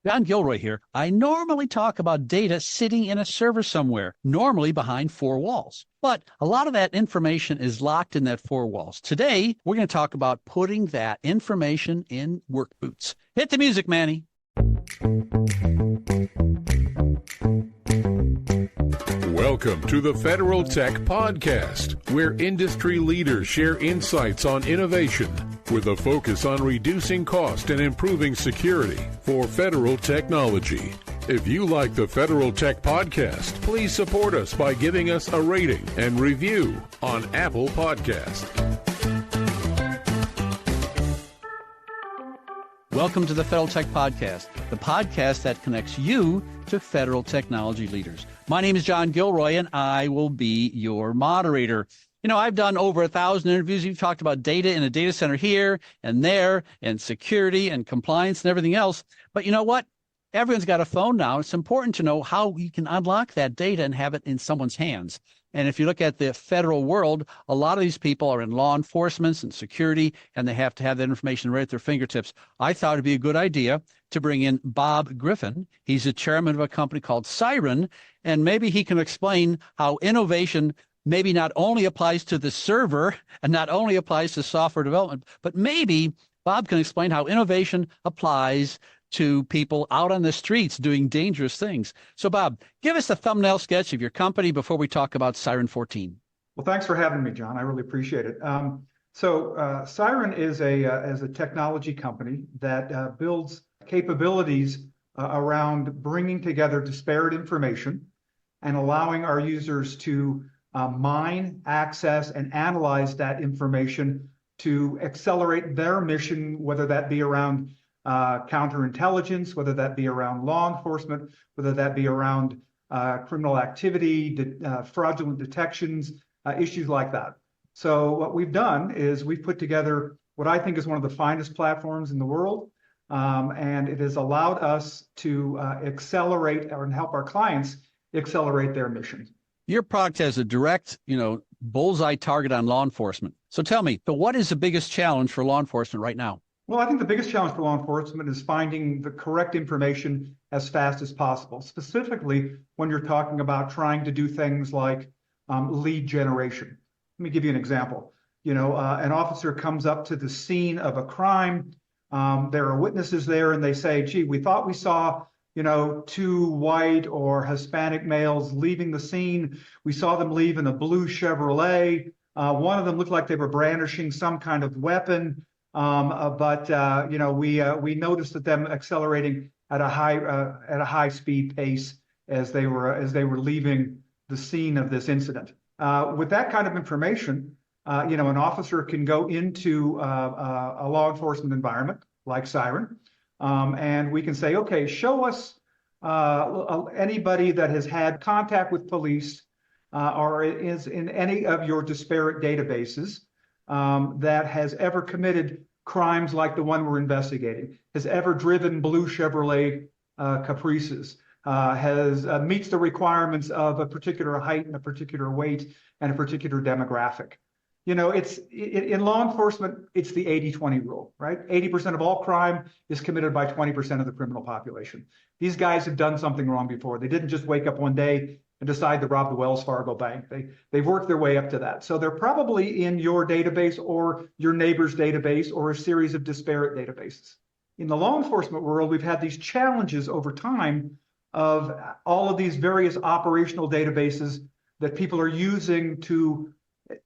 John Gilroy here. I normally talk about data sitting in a server somewhere, normally behind four walls. But a lot of that information is locked in that four walls. Today, we're going to talk about putting that information in work boots. Hit the music, Manny. Welcome to the Federal Tech Podcast, where industry leaders share insights on innovation with a focus on reducing cost and improving security for federal technology. If you like the Federal Tech Podcast, please support us by giving us a rating and review on Apple Podcast. Welcome to the Federal Tech Podcast, the podcast that connects you to federal technology leaders. My name is John Gilroy, and I will be your moderator. You know, I've done over 1,000 interviews. We've talked about data in a data center here and there, and security and compliance and everything else. But you know what? Everyone's got a phone now. It's important to know how you can unlock that data and have it in someone's hands. And if you look at the federal world, a lot of these people are in law enforcement and security, and they have to have that information right at their fingertips. I thought it'd be a good idea to bring in Bob Griffin. He's the chairman of a company called Siren, and maybe he can explain how innovation maybe not only applies to the server and not only applies to software development, but maybe Bob can explain how innovation applies to people out on the streets doing dangerous things. So Bob, give us a thumbnail sketch of your company before we talk about Siren 14. Well, thanks for having me, John. I really appreciate it. Siren is a technology company that builds capabilities around bringing together disparate information and allowing our users to mine, access, and analyze that information to accelerate their mission, whether that be around counterintelligence, whether that be around law enforcement, whether that be around criminal activity, fraudulent detections, issues like that. So what we've done is we've put together what I think is one of the finest platforms in the world, and it has allowed us to accelerate and help our clients accelerate their mission. Your product has a direct, bullseye target on law enforcement. So tell me, what is the biggest challenge for law enforcement right now? Well, I think the biggest challenge for law enforcement is finding the correct information as fast as possible, specifically when you're talking about trying to do things like lead generation. Let me give you an example. An officer comes up to the scene of a crime. There are witnesses there, and they say, gee, we thought we saw two white or Hispanic males leaving the scene. We saw them leave in a blue Chevrolet. One of them looked like they were brandishing some kind of weapon. But we noticed that them accelerating at a high speed pace as they were leaving the scene of this incident. With that kind of information, an officer can go into a law enforcement environment like Siren, and we can say, okay, show us anybody that has had contact with police or is in any of your disparate databases that has ever committed crimes like the one we're investigating, has ever driven blue Chevrolet Caprices, meets the requirements of a particular height and a particular weight and a particular demographic. In law enforcement, it's the 80-20 rule, right? 80% of all crime is committed by 20% of the criminal population. These guys have done something wrong before. They didn't just wake up one day and decide to rob the Wells Fargo Bank. They've worked their way up to that. So they're probably in your database or your neighbor's database or a series of disparate databases. In the law enforcement world, we've had these challenges over time of all of these various operational databases that people are using to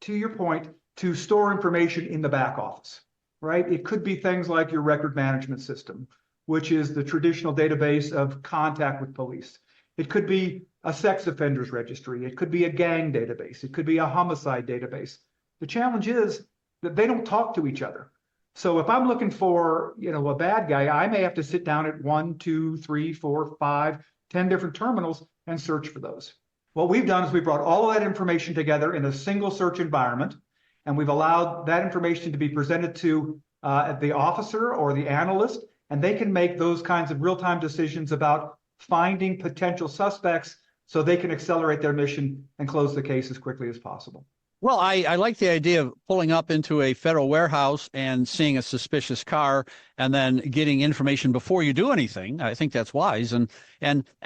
your point, to store information in the back office, right? It could be things like your record management system, which is the traditional database of contact with police. It could be a sex offenders registry. It could be a gang database. It could be a homicide database. The challenge is that they don't talk to each other. So if I'm looking for, a bad guy, I may have to sit down at 1, 2, 3, 4, 5, 10 different terminals and search for those. What we've done is we brought all of that information together in a single search environment, and we've allowed that information to be presented to the officer or the analyst, and they can make those kinds of real-time decisions about finding potential suspects so they can accelerate their mission and close the case as quickly as possible. Well, I like the idea of pulling up into a federal warehouse and seeing a suspicious car and then getting information before you do anything. I think that's wise. And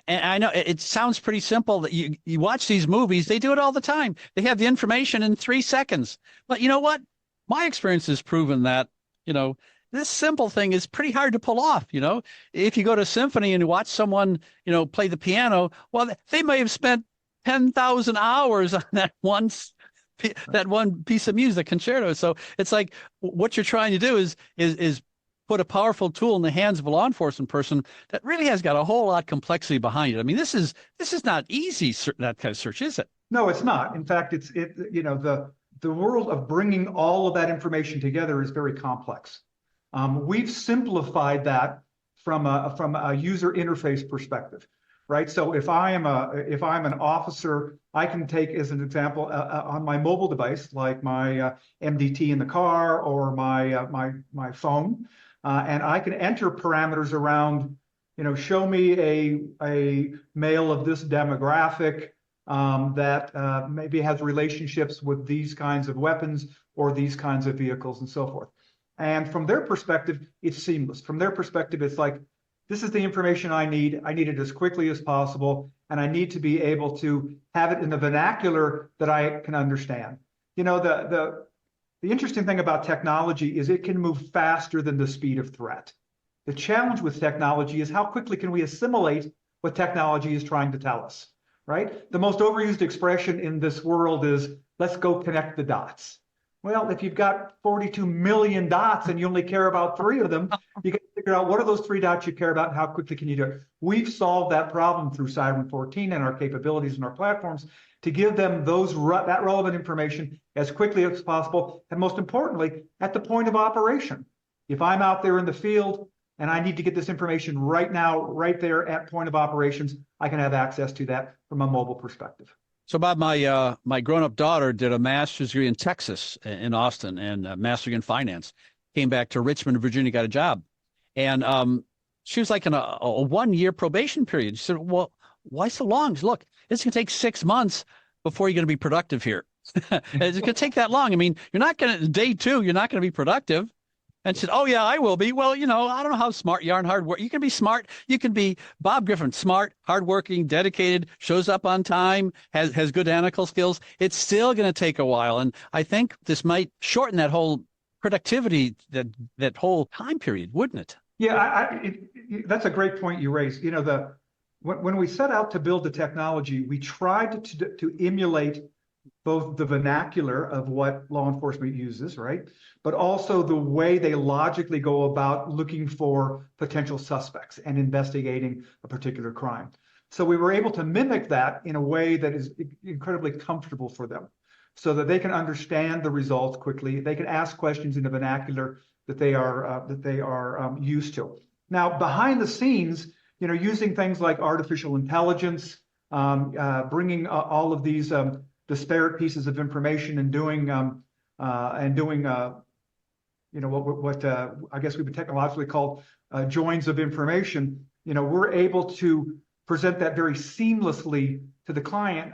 I know it sounds pretty simple that you watch these movies, they do it all the time. They have the information in 3 seconds. But you know what? My experience has proven that, you know, this simple thing is pretty hard to pull off. You know, if you go to a symphony and you watch someone, you know, play the piano, well, they may have spent 10,000 hours on that one piece of music, concerto. So it's like what you're trying to do is put a powerful tool in the hands of a law enforcement person that really has got a whole lot of complexity behind it. I mean, this is not easy, that kind of search, is it? No, it's not. In fact, you know, the world of bringing all of that information together is very complex. We've simplified that from a user interface perspective, right? So if I'm an officer, I can take as an example on my mobile device, like my MDT in the car or my phone, and I can enter parameters around, you know, show me a male of this demographic that maybe has relationships with these kinds of weapons or these kinds of vehicles and so forth. And from their perspective, it's seamless. From their perspective, it's like, this is the information I need. I need it as quickly as possible. And I need to be able to have it in the vernacular that I can understand. You know, the interesting thing about technology is it can move faster than the speed of threat. The challenge with technology is how quickly can we assimilate what technology is trying to tell us, right? The most overused expression in this world is, let's go connect the dots. Well, if you've got 42 million dots and you only care about 3 of them, you can figure out what are those 3 dots you care about and how quickly can you do it. We've solved that problem through Siren 14 and our capabilities and our platforms to give them that relevant information as quickly as possible, and most importantly, at the point of operation. If I'm out there in the field and I need to get this information right now, right there at point of operations, I can have access to that from a mobile perspective. So, Bob, my grown-up daughter did a master's degree in Texas, in Austin, and a master's degree in finance. Came back to Richmond, Virginia, got a job, and she was like in a 1-year probation period. She said, "Well, why so long?" She said, "Look, it's going to take 6 months before you're going to be productive here. It's going to take that long. I mean, you're not going to day 2. You're not going to be productive." And she said, "Oh, yeah, I will be." Well, you know, I don't know how smart you are and hard work. You can be smart. You can be Bob Griffin, smart, hardworking, dedicated, shows up on time, has good analytical skills. It's still going to take a while. And I think this might shorten that whole productivity, that whole time period, wouldn't it? Yeah, that's a great point you raised. You know, when we set out to build the technology, we tried to emulate both the vernacular of what law enforcement uses, right? But also the way they logically go about looking for potential suspects and investigating a particular crime. So we were able to mimic that in a way that is incredibly comfortable for them, so that they can understand the results quickly. They can ask questions in the vernacular that they are used to. Now, behind the scenes, you know, using things like artificial intelligence, bringing all of these disparate pieces of information and doing you know, what I guess we would technologically call joins of information. You know, we're able to present that very seamlessly to the client,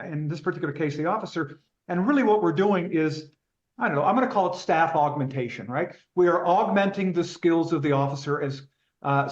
in this particular case, the officer. And really what we're doing is, I don't know, I'm going to call it staff augmentation, right? We are augmenting the skills of the officer as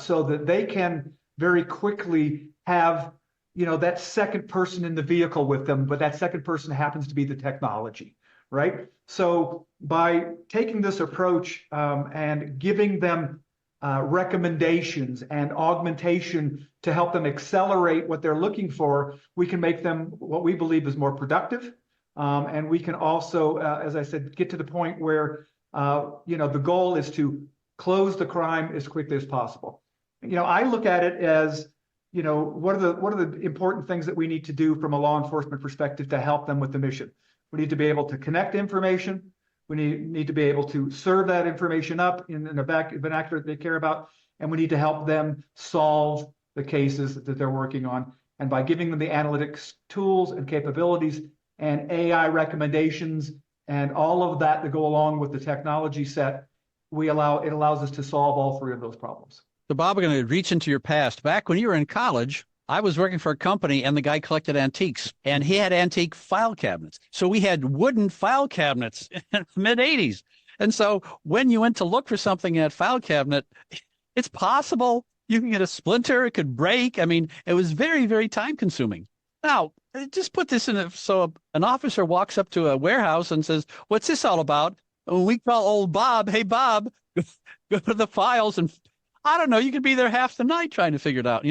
so that they can very quickly have, you know, that second person in the vehicle with them, but that second person happens to be the technology, right? So by taking this approach and giving them recommendations and augmentation to help them accelerate what they're looking for, we can make them what we believe is more productive. And we can also, as I said, get to the point where, you know, the goal is to close the crime as quickly as possible. You know, I look at it as, you know, what are the important things that we need to do from a law enforcement perspective to help them with the mission? We need to be able to connect information. We need to be able to serve that information up in a vernacular that they care about, and we need to help them solve the cases that they're working on. And by giving them the analytics tools and capabilities and AI recommendations and all of that to go along with the technology set, it allows us to solve all 3 of those problems. So, Bob, we're going to reach into your past. Back when you were in college, I was working for a company and the guy collected antiques and he had antique file cabinets. So we had wooden file cabinets in the mid 80s. And so when you went to look for something in that file cabinet, it's possible you can get a splinter, it could break. I mean, it was very, very time consuming. Now, just put this in so an officer walks up to a warehouse and says, "What's this all about?" And we call old Bob, "Hey, Bob, go to the files." And I don't know, you could be there half the night trying to figure it out,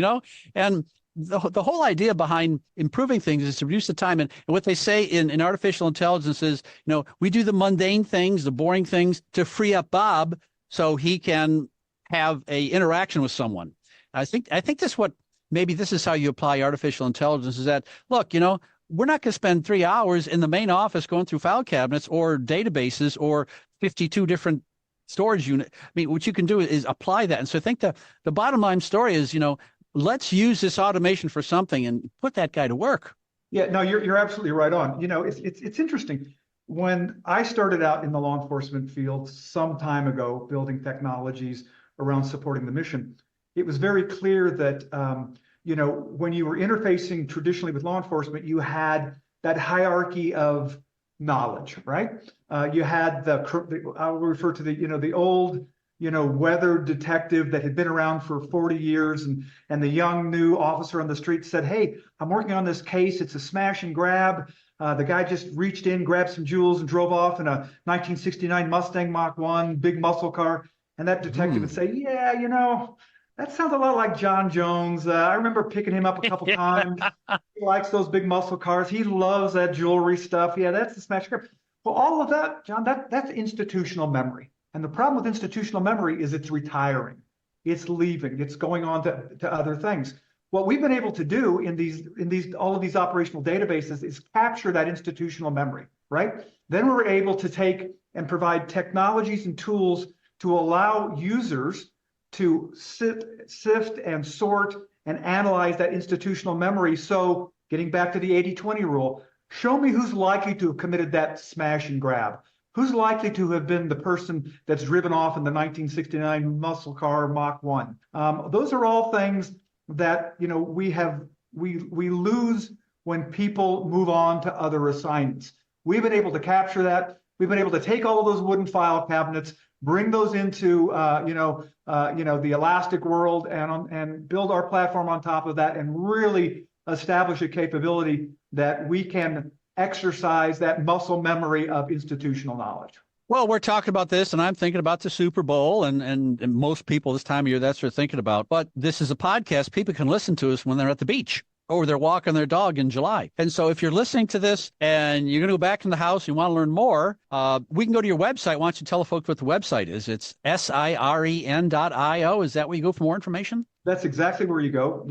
And the whole idea behind improving things is to reduce the time. And what they say in artificial intelligence is, we do the mundane things, the boring things to free up Bob so he can have a interaction with someone. I think maybe this is how you apply artificial intelligence is that, look, we're not going to spend 3 hours in the main office going through file cabinets or databases or 52 different storage units. I mean, what you can do is apply that. And so I think the bottom line story is, let's use this automation for something and put that guy to work. Yeah, no, you're absolutely right on. It's interesting. When I started out in the law enforcement field some time ago, building technologies around supporting the mission, it was very clear that when you were interfacing traditionally with law enforcement, you had that hierarchy of knowledge, right? You had I'll refer to the old weather detective that had been around for 40 years and the young new officer on the street said, "Hey, I'm working on this case. It's a smash and grab. The guy just reached in, grabbed some jewels and drove off in a 1969 Mustang Mach 1, big muscle car." And that detective would say, "Yeah, that sounds a lot like John Jones. I remember picking him up a couple times. He likes those big muscle cars. He loves that jewelry stuff. Yeah, that's the smash grab." Well, all of that, John, that's institutional memory. And the problem with institutional memory is it's retiring, it's leaving, it's going on to other things. What we've been able to do in all of these operational databases is capture that institutional memory, right? Then we're able to take and provide technologies and tools to allow users to sift and sort and analyze that institutional memory. So getting back to the 80-20 rule, show me who's likely to have committed that smash and grab. Who's likely to have been the person that's driven off in the 1969 muscle car Mach 1? Those are all things that we lose when people move on to other assignments. We've been able to capture that. We've been able to take all of those wooden file cabinets, bring those into the elastic world, and build our platform on top of that, and really establish a capability that we can exercise that muscle memory of institutional knowledge. Well, we're talking about this, and I'm thinking about the Super Bowl, and most people this time of year, that's what they're thinking about. But this is a podcast. People can listen to us when they're at the beach or they're walking their dog in July. And so if you're listening to this and you're going to go back in the house, you want to learn more, we can go to your website. Why don't you tell folks what the website is? It's siren.io. Is that where you go for more information? That's exactly where you go.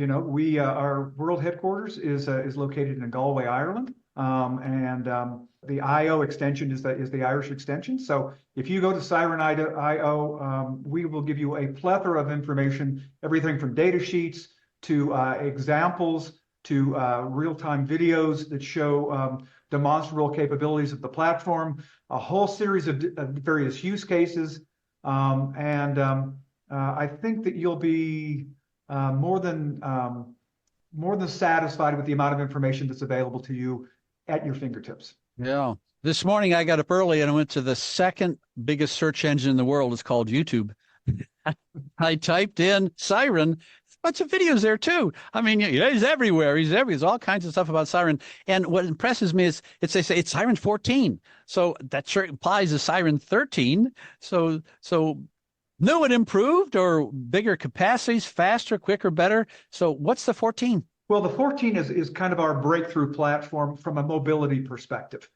Our world headquarters is located in Galway, Ireland. The IO extension is the Irish extension. So if you go to Siren.io, we will give you a plethora of information, everything from data sheets to examples to real-time videos that show demonstrable capabilities of the platform, a whole series of various use cases. I think that you'll be more than satisfied with the amount of information that's available to you at your fingertips. Yeah. This morning I got up early and I went to the second biggest search engine in the world. It's called YouTube. I typed in Siren. A bunch of videos there too. I mean, he's everywhere. There's all kinds of stuff about Siren. And what impresses me is they say it's Siren 14. So that sure implies a Siren 13. So new and improved, or bigger capacities, faster, quicker, better. So what's the 14? Well, the 14 is kind of our breakthrough platform from a mobility perspective.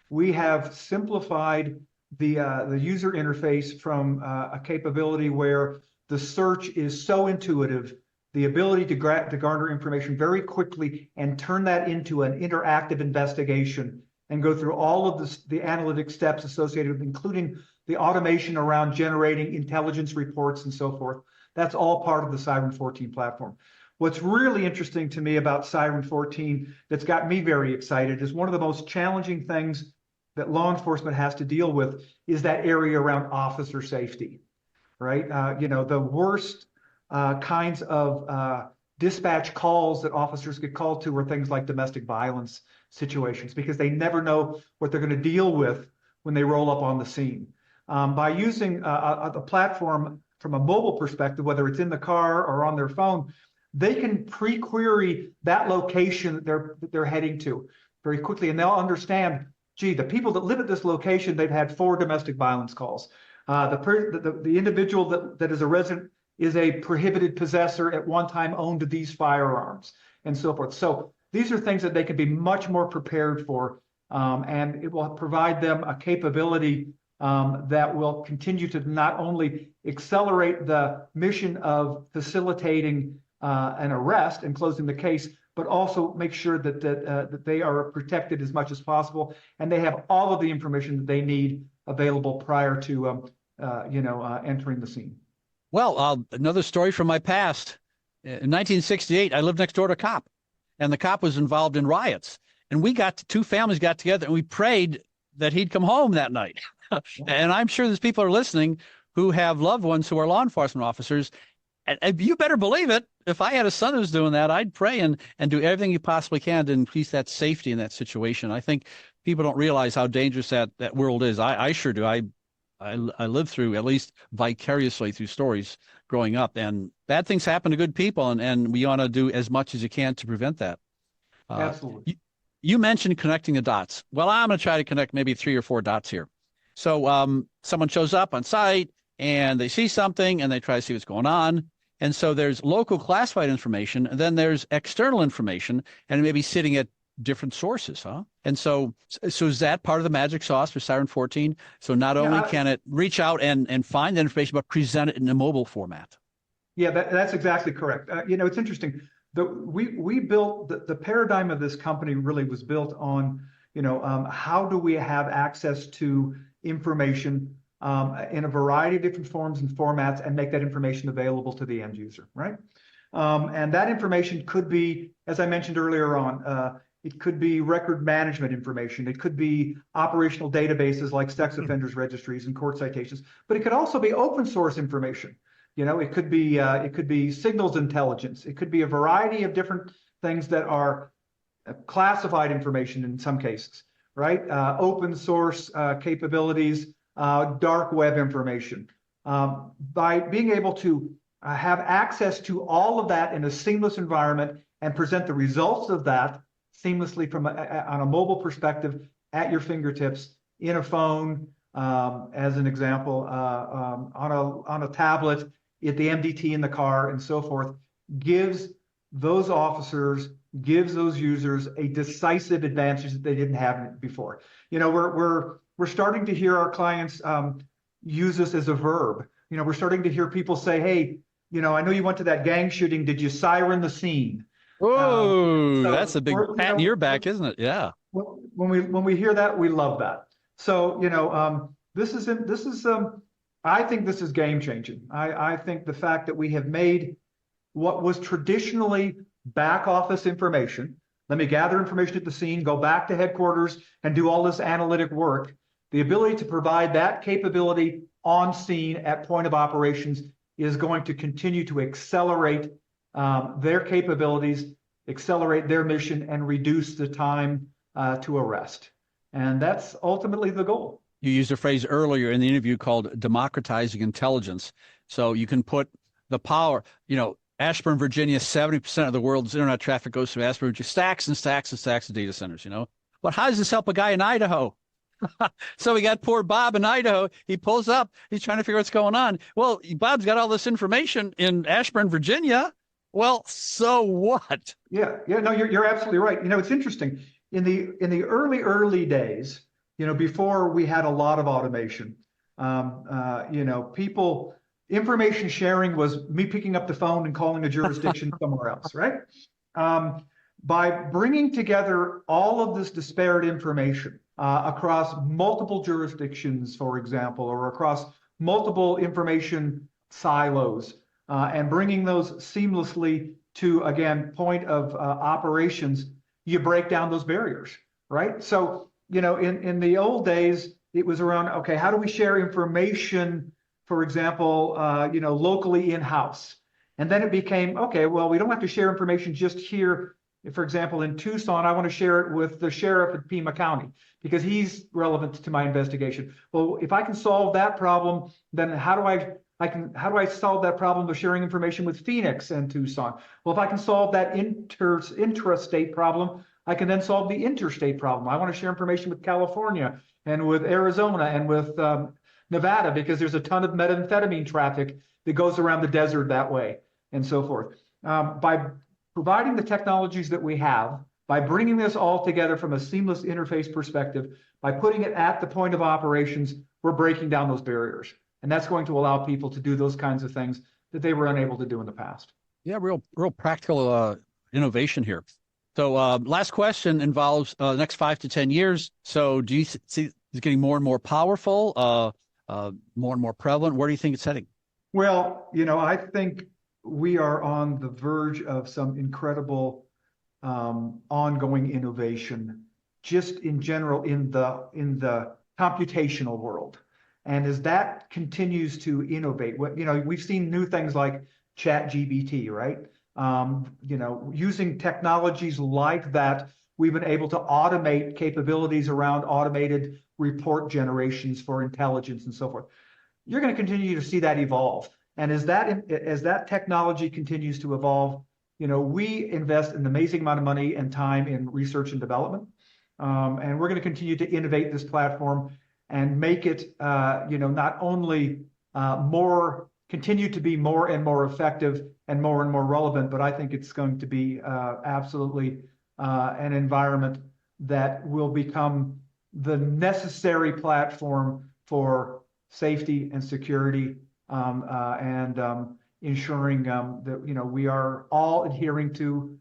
We have simplified the user interface from a capability where the search is so intuitive, the ability to garner information very quickly and turn that into an interactive investigation and go through all of the analytic steps associated with, including the automation around generating intelligence reports and so forth. That's all part of the Siren 14 platform. What's really interesting to me about Siren 14 that's got me very excited is one of the most challenging things that law enforcement has to deal with is that area around officer safety, right? The worst kinds of dispatch calls that officers get called to are things like domestic violence situations, because they never know what they're going to deal with when they roll up on the scene. By using the platform from a mobile perspective, whether it's in the car or on their phone, they can pre-query that location that they're heading to very quickly, and they'll understand, gee, the people that live at this location, they've had 4 domestic violence calls. The individual that is a resident is a prohibited possessor, at one time owned these firearms, and so forth. So these are things that they can be much more prepared for, and it will provide them a capability that will continue to not only accelerate the mission of facilitating an arrest and closing the case, but also make sure that they are protected as much as possible, and they have all of the information that they need available prior to entering the scene. Well, another story from my past. In 1968, I lived next door to a cop, and the cop was involved in riots. And two families got together, and we prayed that he'd come home that night. And I'm sure there's people who are listening who have loved ones who are law enforcement officers. And you better believe it. If I had a son who's doing that, I'd pray and do everything you possibly can to increase that safety in that situation. I think people don't realize how dangerous that world is. I sure do. I lived through, at least vicariously through stories growing up, and bad things happen to good people, and we ought to do as much as you can to prevent that. Absolutely. You mentioned connecting the dots. Well, I'm going to try to connect maybe 3 or 4 dots here. So someone shows up on site and they see something and they try to see what's going on. And so there's local classified information, and then there's external information, and it may be sitting at different sources, huh? And so is that part of the magic sauce for Siren 14? So not only can it reach out and find the information, but present it in a mobile format. Yeah, that's exactly correct. It's interesting. We built the paradigm of this company really was built on, how do we have access to information in a variety of different forms and formats, and make that information available to the end user, right? And that information could be, as I mentioned earlier on, it could be record management information. It could be operational databases like sex offenders registries and court citations, but it could also be open source information. It could be signals intelligence. It could be a variety of different things that are classified information in some cases, right? Open source capabilities, dark web information. By being able to have access to all of that in a seamless environment and present the results of that seamlessly on a mobile perspective at your fingertips, in a phone, as an example, on a tablet, at the MDT in the car, and so forth, gives those officers, gives those users a decisive advantage that they didn't have before. We're starting to hear our clients use this as a verb. We're starting to hear people say, hey, I know you went to that gang shooting. Did you siren the scene? Oh, that's a big pat in your back, isn't it? Yeah. When we hear that, we love that. So, I think this is game changing. I think the fact that we have made what was traditionally back office information, let me gather information at the scene, go back to headquarters and do all this analytic work, the ability to provide that capability on scene at point of operations is going to continue to accelerate their capabilities, accelerate their mission, and reduce the time to arrest. And that's ultimately the goal. You used a phrase earlier in the interview called democratizing intelligence. So you can put the power, Ashburn, Virginia, 70% of the world's internet traffic goes through Ashburn, Virginia, stacks and stacks and stacks of data centers, But how does this help a guy in Idaho? So we got poor Bob in Idaho. He pulls up. He's trying to figure out what's going on. Well, Bob's got all this information in Ashburn, Virginia. Well, so what? Yeah. No, you're absolutely right. It's interesting. In the early days, before we had a lot of automation, information sharing was me picking up the phone and calling a jurisdiction somewhere else, right? By bringing together all of this disparate information across multiple jurisdictions, for example, or across multiple information silos, and bringing those seamlessly to, again, point of operations, you break down those barriers, right? So, in the old days, it was around, okay, how do we share information, for example, locally in-house? And then it became, okay, well, we don't have to share information just here. For example, in Tucson, I want to share it with the sheriff at Pima County because he's relevant to my investigation. Well, if I can solve that problem, then how do I solve that problem of sharing information with Phoenix and Tucson? Well, if I can solve that intrastate problem, I can then solve the interstate problem. I want to share information with California and with Arizona and with Nevada because there's a ton of methamphetamine traffic that goes around the desert that way and so forth. By providing the technologies that we have, by bringing this all together from a seamless interface perspective, by putting it at the point of operations, we're breaking down those barriers. And that's going to allow people to do those kinds of things that they were unable to do in the past. Yeah, real practical innovation here. So last question involves the next 5 to 10 years. So do you see it's getting more and more powerful, more and more prevalent? Where do you think it's heading? Well, I think we are on the verge of some incredible ongoing innovation, just in general in the computational world. And as that continues to innovate, we've seen new things like ChatGPT, right? Using technologies like that, we've been able to automate capabilities around automated report generations for intelligence and so forth. You're going to continue to see that evolve. And as that technology continues to evolve, we invest an amazing amount of money and time in research and development. And we're going to continue to innovate this platform and make it, not only continue to be more and more effective and more relevant, but I think it's going to be absolutely an environment that will become the necessary platform for safety and security and ensuring that we are all adhering to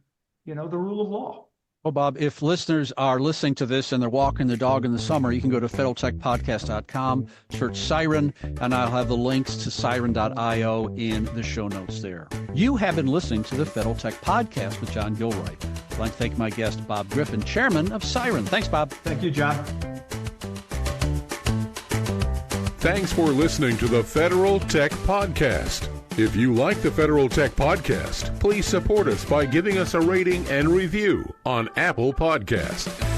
the rule of law. Well, Bob, if listeners are listening to this and they're walking the dog in the summer, you can go to federaltechpodcast.com, search Siren, and I'll have the links to siren.io in the show notes there. You have been listening to the Federal Tech Podcast with John Gilroy. I'd like to thank my guest, Bob Griffin, chairman of Siren. Thanks, Bob. Thank you, John. Thanks for listening to the Federal Tech Podcast. If you like the Federal Tech Podcast, please support us by giving us a rating and review on Apple Podcasts.